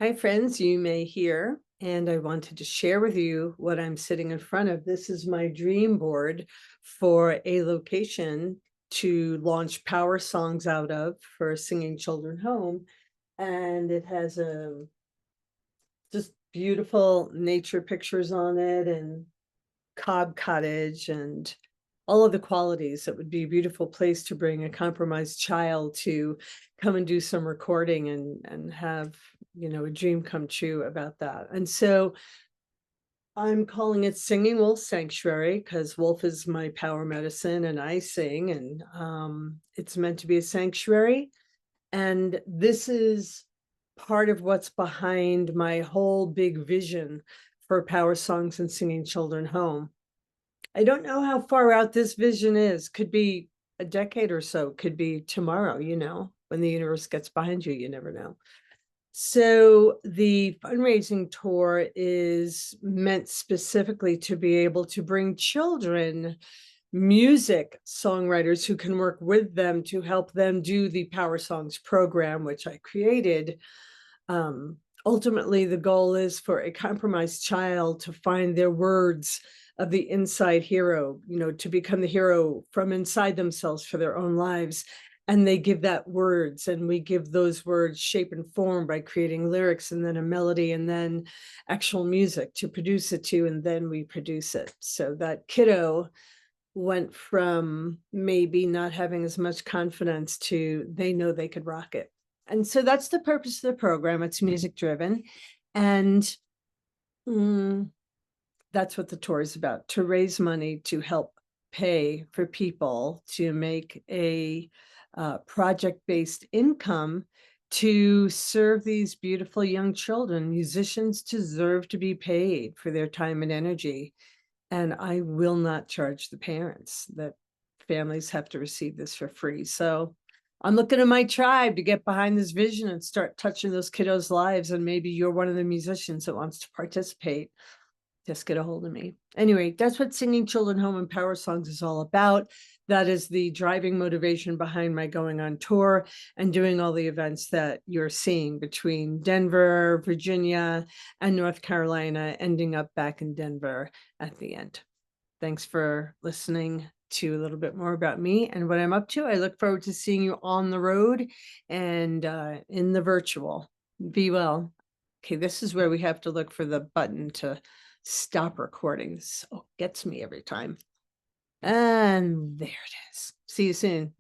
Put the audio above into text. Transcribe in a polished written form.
Hi friends, Yume here, and I wanted to share with you what I'm sitting in front of. This is my dream board for a location to launch PowerSongs out of for Singing Children Home. And it has just beautiful nature pictures on it and Cobb Cottage and all of the qualities. It would be a beautiful place to bring a compromised child to come and do some recording and have, a dream come true about that. And so I'm calling it Singing Wolf Sanctuary because wolf is my power medicine and I sing, and it's meant to be a sanctuary. And this is part of what's behind my whole big vision for Power Songs and Singing Children Home. I don't know how far out this vision is. Could be a decade or so, could be tomorrow, when the universe gets behind you, you never know. So the fundraising tour is meant specifically to be able to bring children music songwriters who can work with them to help them do the Power Songs program, which I created. Ultimately, the goal is for a compromised child to find their words of the inside hero, to become the hero from inside themselves for their own lives. And they give that words, and we give those words shape and form by creating lyrics and then a melody and then actual music to produce it to, and then we produce it. So that kiddo went from maybe not having as much confidence to they know they could rock it. And so that's the purpose of the program. It's music driven. And that's what the tour is about, to raise money to help pay for people to make a project-based income to serve these beautiful young children. Musicians deserve to be paid for their time and energy. And I will not charge the parents. That families have to receive this for free. So I'm looking at my tribe to get behind this vision and start touching those kiddos' lives. And maybe you're one of the musicians that wants to participate. Just get a hold of me. Anyway, that's what Singing Children Home and Power Songs is all about. That is the driving motivation behind my going on tour and doing all the events that you're seeing between Denver, Virginia, and North Carolina, ending up back in Denver at the end. Thanks for listening to a little bit more about me and what I'm up to. I look forward to seeing you on the road and in the virtual. Be well. Okay, this is where we have to look for the button to stop recording. This gets me every time. And there it is. See you soon.